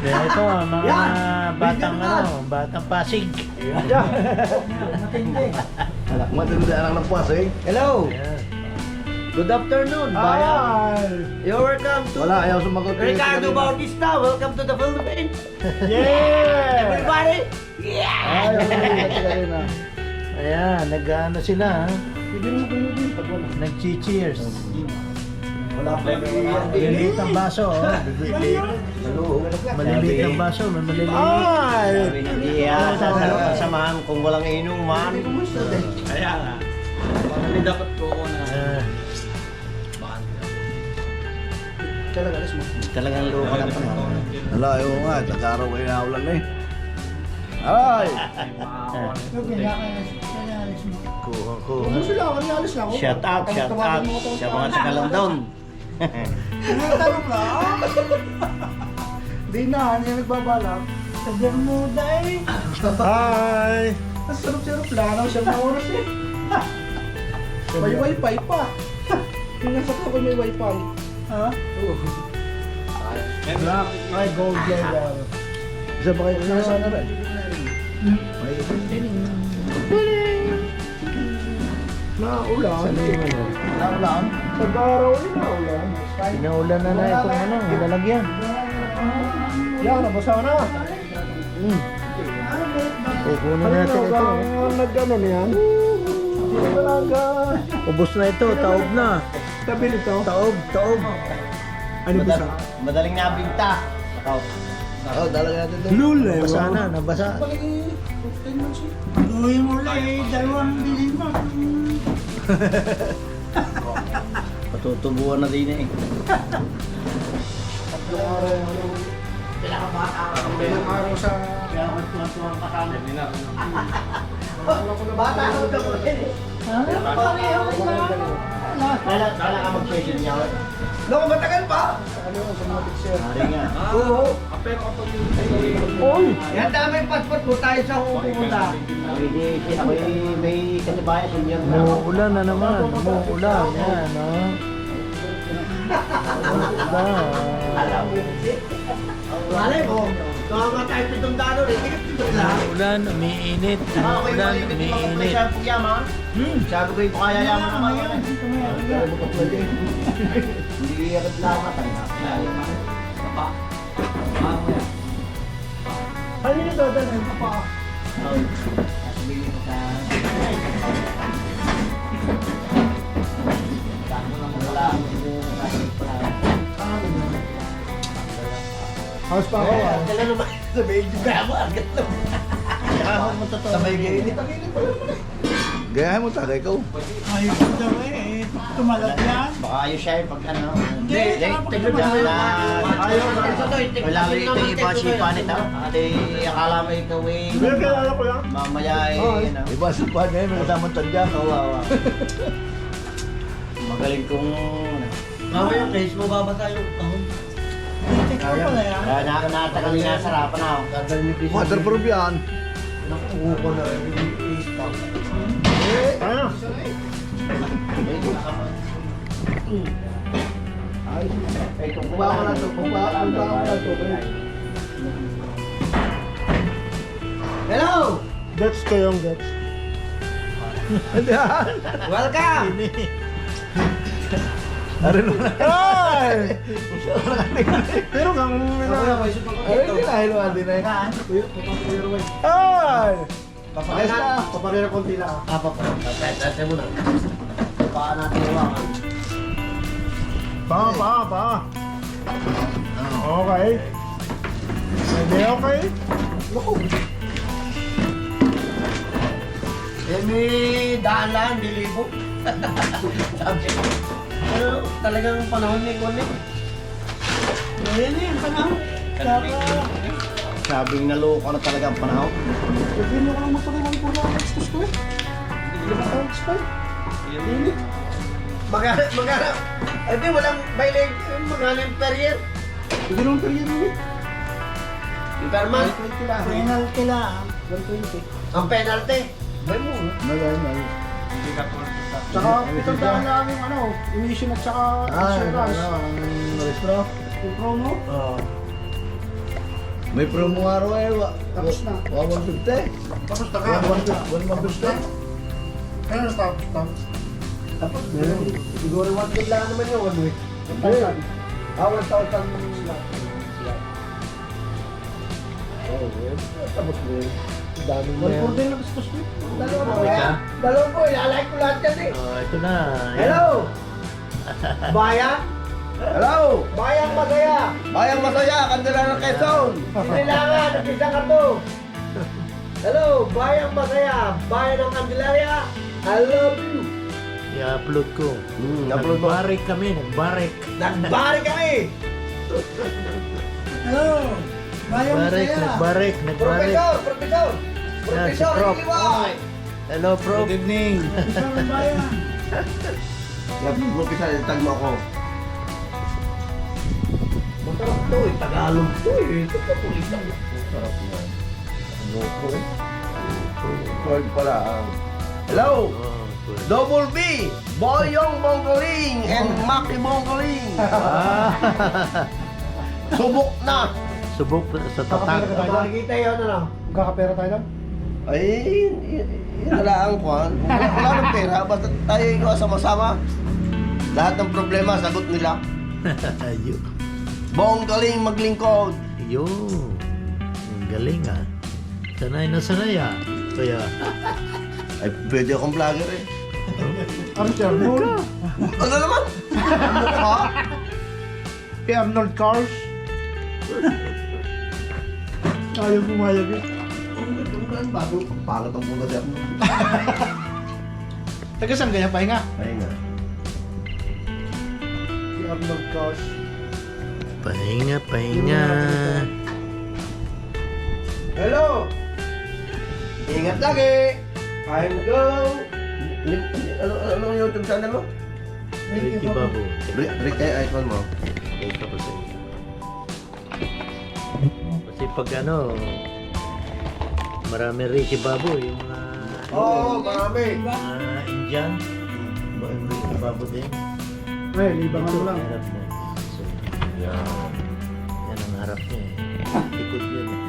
Ito, mga batang batang Pasig. Matindi. Matindi anak ng Pasig. Hello. Ayan. Good afternoon, bayan. You're welcome to Wala, ayaw sumagot. Ricardo Bautista. Welcome to the Philippines. Yeah! Everybody. Ayaw sumagot. Ayan, nag-ano sila, ha? Pwede mo pinugin pag wala. Nag-cheers. Wala pa. Maliliit ang baso, oh. Maliliit ang baso, may maliliit. Sabi na diya, sasarap samahan kung walang inuman. Kaya nga. Hindi dapat ko na. Talagang loko na pa. Wala, ayaw nga. Nag-araw kayo na ulan eh. Ay! Kuha. Shout out sa mga Tagalandaon. Tanong lang. Di na, hindi nagbabalak. Sa Bermuda eh. Hi! Ang sarap-sarap lang. Siyang na oras eh. May wifi pa. Yung nasa ko may wifi. Ha? Black, ay gold level. Isa ba kayo nasa na rin? Naulan. Naulan? Pag-araw ay naulan. Pinaulan na itong lalagyan. Yan, nabasa na. Kukunin natin ito. Nag-ano na yan? Talaga. Ubus na ito, taob na. Tabi nito. Taob. Ano ba sa? Madaling nabinta. Oo, talaga natin ito. Lul eh. Nabasa na, nabasa. Uy mo lang eh. Dalawang bilhin mo. Patutubuan na din eh. Ilang araw sa... Bata ako daw rin eh. Kala ka mag-question niya. Naku, matagal pa! Hari nga. Oo. Yan dami yung passport mo tayo sa pupunta. Ako'y may katibayan sa inyo. Umuulan na naman, umuulan. Yan, no? Umuulan. Malay mo, tumama tayo pitong dano rin. Umuulan, umiinit. Umuulan, umiinit. Sabi ko yung kaya yaman naman yan. Hindi yan naglamatay na. Ano yung dadalhin ka pa? House pa ako, ah. Kailan naman sa medyo gamo, agad lang. Sa may gainit, ang init pala pala. Gayahin mo tayo, ikaw. Ayos ko daw eh. Tumalat yan. Baka ayos siya yung pag ano. Hindi, tignan mo na. Ayaw na ito. Wala ko ito iba sipa nito. Ate, akala mo ikaw eh. Pero kilala ko yan. Mamaya eh. ano. Iba sa pan ngayon, may kasamang tandya. Kawawa. Magaling kong... Mamaya place mo babasa yung kahon. Ikaw pala yan. Kaya natagal na sarapan na ako. Waterproof yan. Nakuha ko na rin. Ano? Eh, kung kumawa ka na ito, kumawa ka na ito. Hello! Gets ko yung gets. Welcome! Arin mo na. Ay! Pero kang... Arin din na, hilo din na. Ay! Papagay na konti lang. Tete mo na. Paan natin iwakan. Pa. Okay. Hindi okay? Eh, may daan lang, dilibo. Sabi ko. Pero talagang panahon ni Kunik. Ayan eh, panahon. Sabing naloko na talaga ang panahon. Pwede mo ka lang magpagawang pula ang extos ko eh. Hindi naman tayo expire. Hindi. Magana. Ay, di, walang violate. Magana yung per year. Pwede naman tayo yan eh. Yung per month. Penalty lang. 120. Ang penalty. Bay mo. Tsaka itong daan lang yung ano, emission at saka insurance. Ang restro. Yung promo. Oo. May promo araw eh. Tapos na. 150. Tapos na ka. 150. Ano na tapos? Tapos meron. Siguro 1 lang naman yun, 1 week. 1,000. 1,000 lang. Oh, tapos mo yun. Daming na yan. 1,400 din lang gusto mo. Dalawa po Teka. yan. Dalawa po, ilalike ko lahat yan eh. Oh, ito na. Ayan. Hello! Bayan? Hello! Bayang Masaya! Bayang Masaya, Candelaria ng Quezon! Kailangan, nag-isa ka to! Hello, Bayang Masaya, Bayan ng Candelaria, I love you! I-upload ko. upload mo. Nagbarik kami, nagbarik. Nagbari kami! Hello! Bayang Nagbarik, Masaya! nagbarik, nagbarik. Professor! Professor! Yan, si Professor, Prof. Ikiway! Hello, Prof. Good evening! Isang bayan! Professor, tag mo ako. Masarap to eh, Tagalog to eh. Ito pa po isang. Masarap na. Ano po eh? Word pala ang. Hello! Oh, good. Double B! Boyong Bonggaling and Maki Bonggaling! Ah, Subok na! subok sa tatak. Nakikita yun na lang. Magkakapera tayo lang? Ay, inalaan ko ha. Wala ng pera, basta tayo ikaw sama-sama. Lahat ng problema, sagot nila. Ayun. Bonggaling maglingkod. Yo. Ang galing ah. Sanay na sanay ah. Kaya, Ay, pwede akong vlogger eh. Ano si Arnold? Ano naman? Ang mukha? Kay Arnold Cars? Ayaw pumayag eh. Bago, pangat ang punta siya. Taga saan ganyan pahinga? Ayun nga. Si Arnold Cars. pahinga, pahinga. Hello! Ingat lagi! I'm go! Ano yung YouTube channel mo? Ricky Babu. Rick, icon mo. Ito kasi. Kasi pag ano, marami Ricky Babu, yung mga Marami. Indian. Ricky Babu din. Ay, libangan mo lang. Harap na. So, yan ang harap niya eh. Likod yun eh.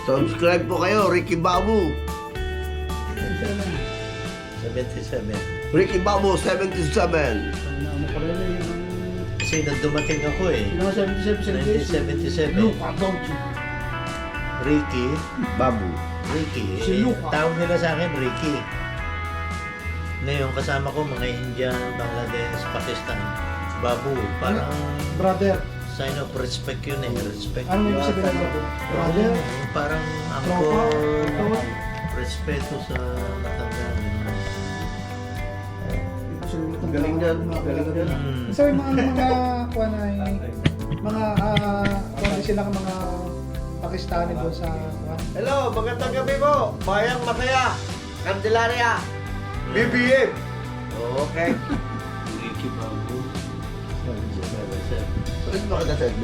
Subscribe po kayo, Ricky Babu. 77. Ricky Babu 77. Ano pa rin yung... Kasi nang dumating ako eh. Yung mga 77 1977. Luka, don't you? Ricky. Babu. Ricky. Si Luca. Tawag nila sa akin, Ricky. Ngayon, kasama ko mga Indian, Bangladesh, Pakistan. Babu. Parang Brother. sign of respect yun eh. Respect. Ano yung sabihin ng brother? Brother? Parang Tropa? angkor. Respeto sa matanda. Galing yan. Galing yan. So yung mga kuwan ay mga kuwan sila ng mga Pakistani doon sa kuwan. Hello, magandang gabi po. Bayang Masaya, Candelaria, BBM. Okay. Ricky Babu. Pwede ba kita sa FB?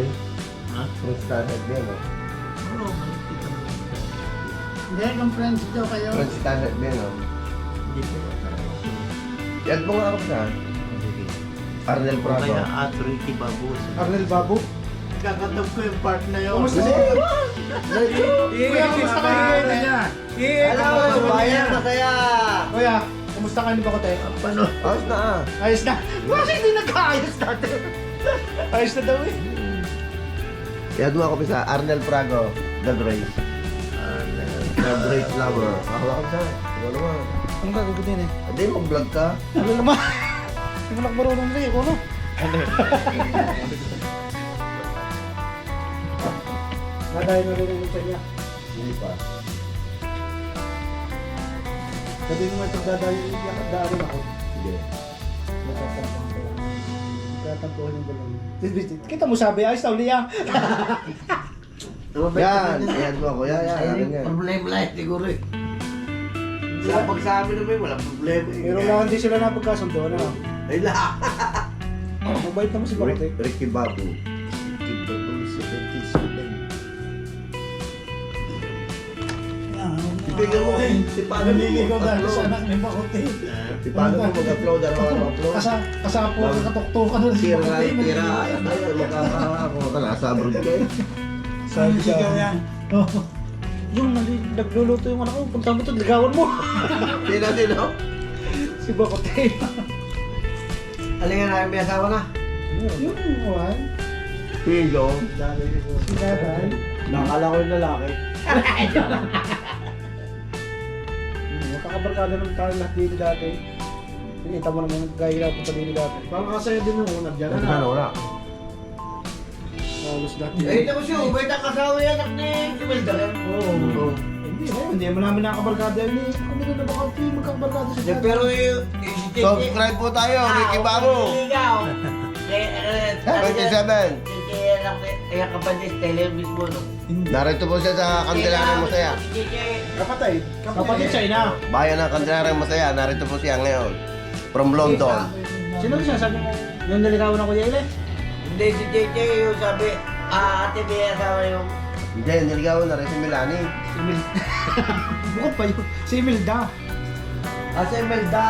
Ha? Pwede sa FB, no? Oo, makikita mo. Hindi, kung friends daw kayo. Pwede sa FB, no? Hindi ko na. Yan po nga ako sa Arnel Prado. Kaya at Ricky Babu. Arnel Babu. Kakatab ko yung part na yun. Kumusta? Kuya, kumusta kayo niya? Hello, Bayang Masaya. Kuya, kumusta kayo ni Bakote? Paano? Ayos na ah. Ayos na. Bakit hindi nagkaayos natin? Ayos na daw eh. Yan mo ako sa Arnel Prago, The Grace. The Grace Lover. Ako sa. Ikaw naman. Ang gagawin din eh. Hindi, mag-vlog ka. Ano naman? Hindi mo nakmarunong rin ako, no? Nadahin na rin yung sa niya. Hindi pa. Sabi mo nga itong dadahin ako. Hindi. Tatampuhan yung balon. Kita mo sabi, ayos na uli ah. Yan, yan mo ako. Yan. Problema lahat siguro eh. Sa pagsabi naman, walang problema eh. Pero lang hindi sila napagkasundo, ano? Ay lahat. Mabait naman si Bakote. Ricky Babu. Ricky Babu 77. Ipigil mo eh. Si paano mo mag-upload? ni Bakote. Si paano mo mag-upload? Ano ang upload? Kasapo ka katuktukan doon. Tira. Makakakawa ko. nasa abroad kayo. Sabi siya. Yung nagluluto yung anak ko, punta mo ito, ligawan mo. Sino? Si Bakote. Alingan namin may asawa na. Yung one. Pilo. Si Daday. Nakala ko yung lalaki. Makakabarkada naman tayo lahat dito dati. Pinita mo naman gaya punta dito dati. Parang kasaya din yung unag dyan. Wala. Halos dati. Eh, ito mo siya, ubay na kasawa yung anak ni Kimelda. Oo. Hindi mo namin nakakabarkada yun eh. Kami na baka magkakabarkada sa dati. Pero yung subscribe po tayo, Ricky Babo. Ikaw. 27. Kaya kapatid, televis mo, no? Narito po siya sa Kandilarang Masaya. Kapatid. Kapatid siya, ina. Bayan ng Kandilarang Masaya, narito po siya ngayon. From London. Sino siya? Sabi mo, yung naligawan ng Kuya Ile? Hindi, si JJ yung sabi, ate may asawa yung... Hindi, niligawan na rin si Milani. Bukod pa yun. Si Imelda. Si Imelda.